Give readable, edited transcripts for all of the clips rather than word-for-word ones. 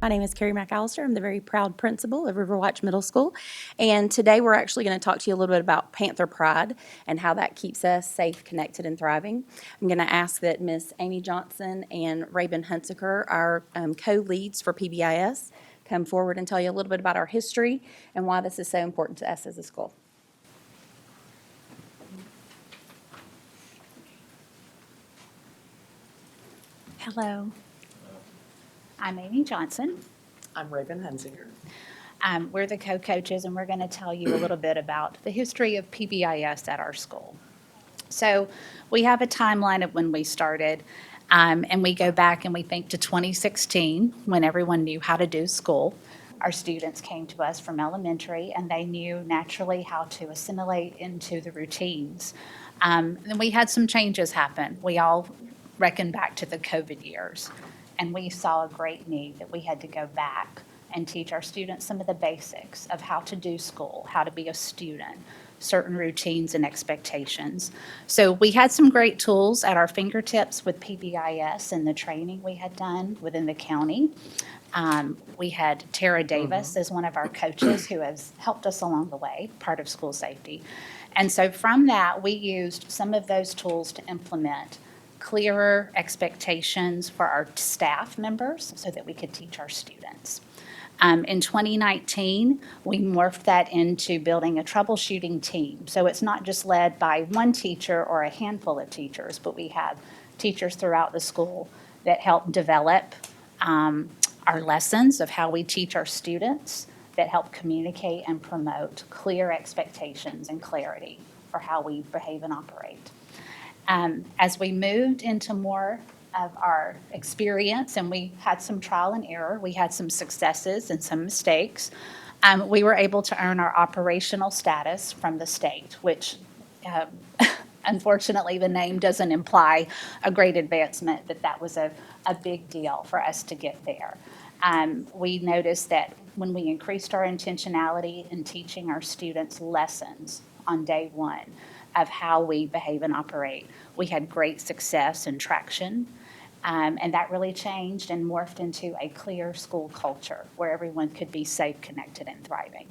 My name is Carrie McAllister. I'm the very proud principal of Riverwatch Middle School. And today we're actually going to talk to you a little bit about Panther Pride and how that keeps us safe, connected, and thriving. I'm going to ask that Miss Amy Johnson and Raven Hunsaker, our co-leads for PBIS, come forward and tell you a little bit about our history and why this is so important to us as a school. Hello. I'm Amy Johnson. I'm Raven Hunsinger. We're the co-coaches, and we're going to tell you a little bit about the history of PBIS at our school. So we have a timeline of when we started, and we go back and we think to 2016 when everyone knew how to do school. Our students came to us from elementary, and they knew naturally how to assimilate into the routines. Then we had some changes happen. We all reckon back to the COVID years, and we saw a great need that we had to go back and teach our students some of the basics of how to do school, how to be a student, certain routines and expectations. So we had some great tools at our fingertips with PBIS and the training we had done within the county. We had Tara Davis as one of our coaches who has helped us along the way, part of school safety. And so from that, we used some of those tools to implement clearer expectations for our staff members so that we could teach our students. In 2019, we morphed that into building a troubleshooting team. So it's not just led by one teacher or a handful of teachers, but we have teachers throughout the school that help develop our lessons of how we teach our students, that help communicate and promote clear expectations and clarity for how we behave and operate. As we moved into more of our experience, and we had some trial and error, we had some successes and some mistakes, we were able to earn our operational status from the state, which unfortunately the name doesn't imply a great advancement, but that was a big deal for us to get there. We noticed that when we increased our intentionality in teaching our students lessons on day one of how we behave and operate, we had great success and traction. And that really changed and morphed into a clear school culture where everyone could be safe, connected, and thriving.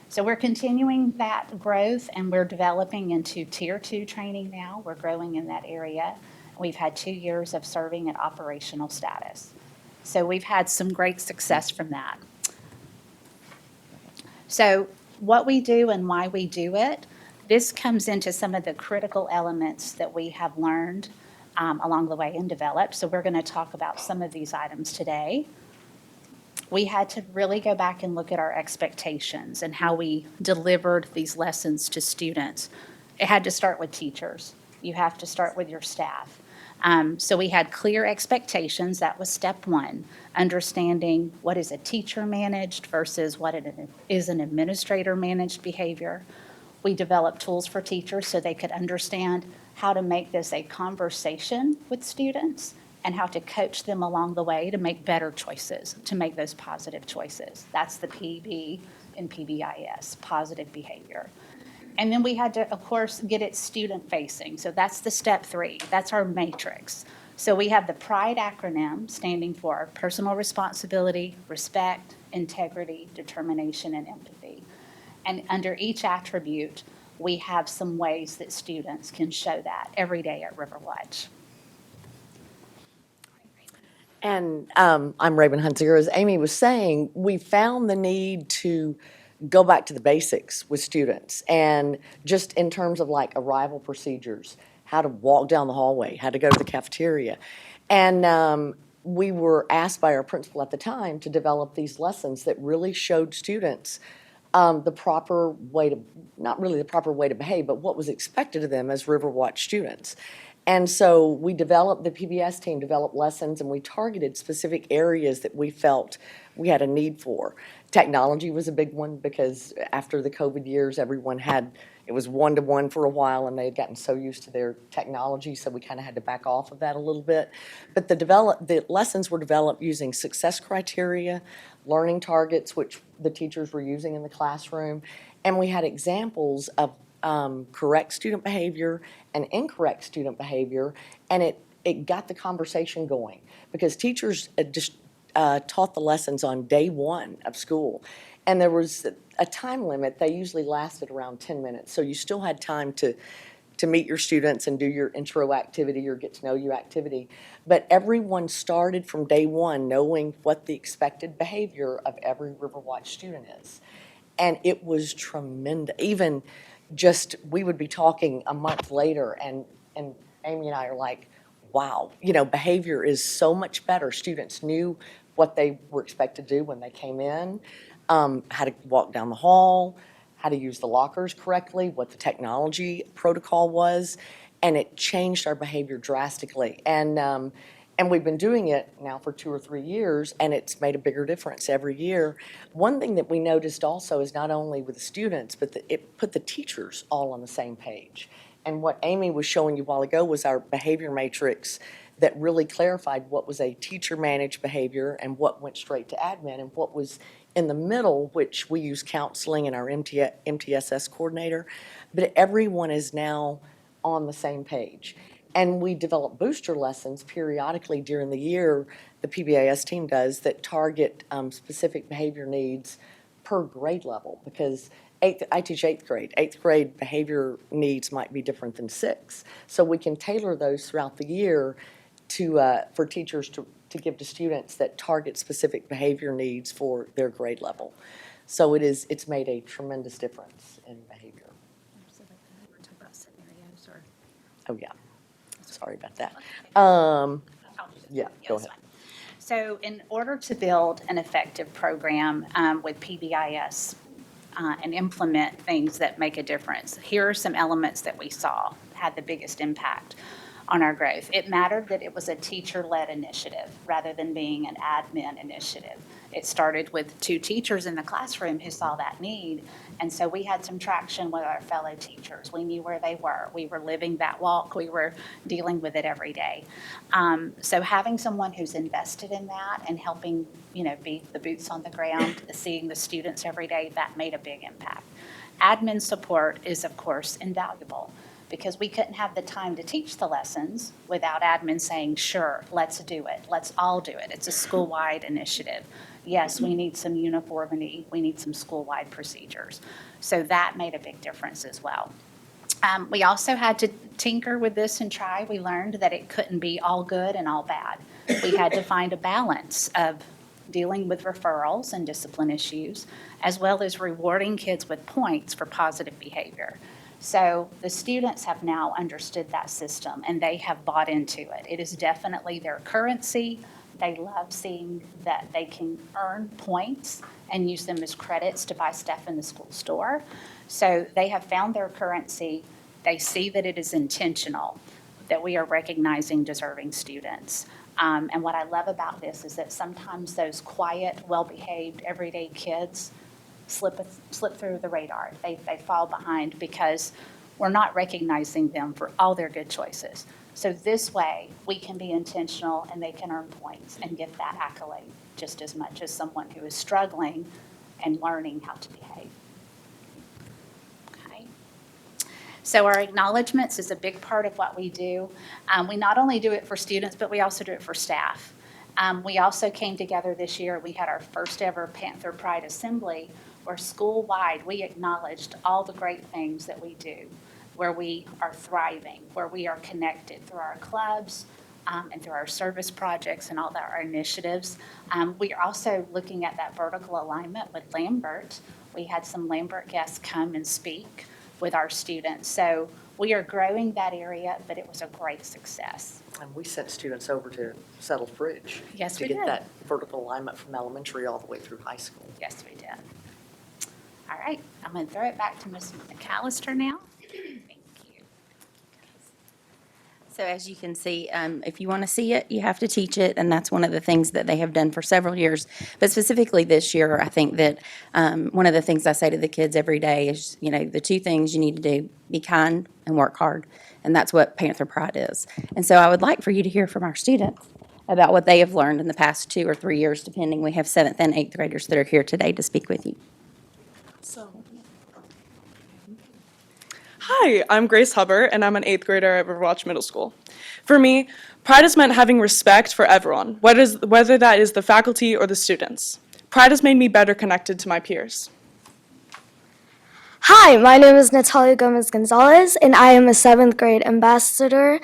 So we're continuing that growth, and we're developing into Tier 2 training now. We're growing in that area. We've had 2 years of serving at operational status. So we've had some great success from that. So what we do and why we do it, this comes into some of the critical elements that we have learned along the way and developed. So we're going to talk about some of these items today. We had to really go back and look at our expectations and how we delivered these lessons to students. It had to start with teachers. You have to start with your staff. So we had clear expectations. That was step one, understanding what is a teacher managed versus what is an administrator managed behavior. We developed tools for teachers so they could understand how to make this a conversation with students and how to coach them along the way to make better choices, to make those positive choices. That's the PB in PBIS, positive behavior. And then we had to, of course, get it student-facing. So that's the step 3. That's our matrix. So we have the PRIDE acronym standing for personal responsibility, respect, integrity, determination, and empathy. And under each attribute, we have some ways that students can show that every day at Riverwatch. And I'm Raven Hunsinger. As Amy was saying, we found the need to go back to the basics with students, and just in terms of like arrival procedures, how to walk down the hallway, how to go to the cafeteria. And we were asked by our principal at the time to develop these lessons that really showed students the proper way to, not really the proper way to behave, but what was expected of them as Riverwatch students. And so we developed, the PBS team developed lessons, and we targeted specific areas that we felt we had a need for. Technology was a big one because after the COVID years, everyone had, it was one-to-one for a while, and they had gotten so used to their technology, so we kind of had to back off of that a little bit. But the lessons were developed using success criteria, learning targets, which the teachers were using in the classroom, and we had examples of correct student behavior and incorrect student behavior, and it got the conversation going because teachers just taught the lessons on day one of school. And there was a time limit. They usually lasted around 10 minutes. So you still had time to meet your students and do your intro activity or get to know you activity. But everyone started from day one knowing what the expected behavior of every Riverwatch student is. And it was tremendous. Even just, we would be talking a month later, and Amy and I are like, wow, behavior is so much better. Students knew what they were expected to do when they came in, how to walk down the hall, how to use the lockers correctly, what the technology protocol was, and it changed our behavior drastically. And we've been doing it now for 2 or 3 years, and it's made a bigger difference every year. One thing that we noticed also is not only with the students, but it put the teachers all on the same page. And what Amy was showing you a while ago was our behavior matrix that really clarified what was a teacher-managed behavior and what went straight to admin, and what was in the middle, which we use counseling and our MTSS coordinator. But everyone is now on the same page. And we develop booster lessons periodically during the year, the PBIS team does, that target specific behavior needs per grade level, because I teach 8th grade. 8th grade behavior needs might be different than 6th. So we can tailor those throughout the year for teachers to give to students that target specific behavior needs for their grade level. So it's made a tremendous difference in behavior. Oh, yeah. Sorry about that. Yeah, go ahead. So in order to build an effective program with PBIS and implement things that make a difference, here are some elements that we saw had the biggest impact on our growth. It mattered that it was a teacher-led initiative rather than being an admin initiative. It started with 2 teachers in the classroom who saw that need, and so we had some traction with our fellow teachers. We knew where they were. We were living that walk. We were dealing with it every day. So having someone who's invested in that and helping, be the boots on the ground, seeing the students every day, that made a big impact. Admin support is, of course, invaluable, because we couldn't have the time to teach the lessons without admin saying, sure, let's do it. Let's all do it. It's a school-wide initiative. Yes, we need some uniformity. We need some school-wide procedures. So that made a big difference as well. We also had to tinker with this and try. We learned that it couldn't be all good and all bad. We had to find a balance of dealing with referrals and discipline issues, as well as rewarding kids with points for positive behavior. So the students have now understood that system, and they have bought into it. It is definitely their currency. They love seeing that they can earn points and use them as credits to buy stuff in the school store. So they have found their currency. They see that it is intentional, that we are recognizing deserving students. And what I love about this is that sometimes those quiet, well-behaved, everyday kids slip through the radar. They fall behind because we're not recognizing them for all their good choices. So this way, we can be intentional and they can earn points and get that accolade just as much as someone who is struggling and learning how to behave. Okay. So our acknowledgments is a big part of what we do. We not only do it for students, but we also do it for staff. We also came together this year. We had our first ever Panther Pride Assembly, where school-wide we acknowledged all the great things that we do, where we are thriving, where we are connected through our clubs and through our service projects and all our initiatives. We are also looking at that vertical alignment with Lambert. We had some Lambert guests come and speak with our students. So we are growing that area, but it was a great success. And we sent students over to Settled Bridge. Yes, to we get did. that vertical alignment from elementary all the way through high school. Yes, we did. All right, I'm going to throw it back to Ms. McAllister now. Thank you. So as you can see, if you want to see it, you have to teach it, and that's one of the things that they have done for several years. But specifically this year, I think that one of the things I say to the kids every day is, the 2 things you need to do: be kind and work hard. And that's what Panther Pride is. And so I would like for you to hear from our students about what they have learned in the past 2 or 3 years, depending. We have 7th and 8th graders that are here today to speak with you. Hi, I'm Grace Hubbard, and I'm an 8th grader at Riverwatch Middle School. For me, pride has meant having respect for everyone, whether that is the faculty or the students. Pride has made me better connected to my peers. Hi, my name is Natalia Gomez Gonzalez, and I am a 7th grade ambassador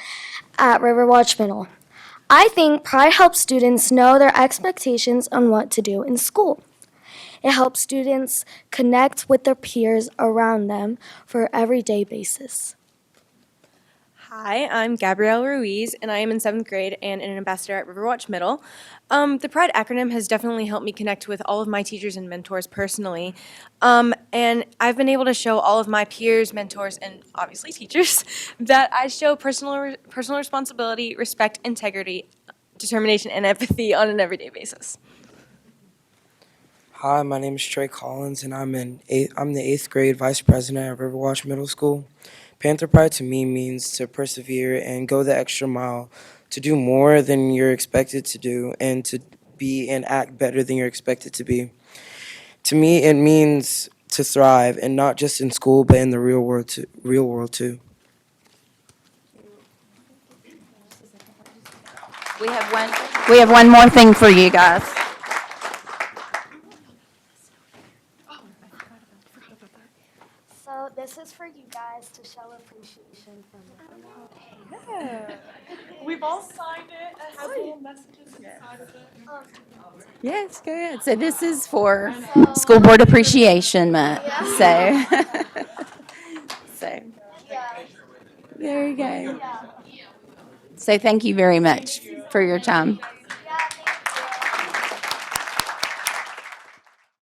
at Riverwatch Middle. I think pride helps students know their expectations on what to do in school. It helps students connect with their peers around them for an everyday basis. Hi, I'm Gabrielle Ruiz, and I am in 7th grade and an ambassador at Riverwatch Middle. The PRIDE acronym has definitely helped me connect with all of my teachers and mentors personally. And I've been able to show all of my peers, mentors, and obviously teachers that I show personal responsibility, respect, integrity, determination, and empathy on an everyday basis. Hi, my name is Trey Collins, and I'm the 8th grade vice president at Riverwatch Middle School. Panther Pride to me means to persevere and go the extra mile, to do more than you're expected to do, and to be and act better than you're expected to be. To me, it means to thrive, and not just in school, but in the real world too. We have one more thing for you guys. So this is for you guys to show appreciation from everyone. We've all signed it. It has little messages inside of it. Yes, go ahead. So this is for School Board Appreciation Month. So, so there you go. So thank you very much for your time.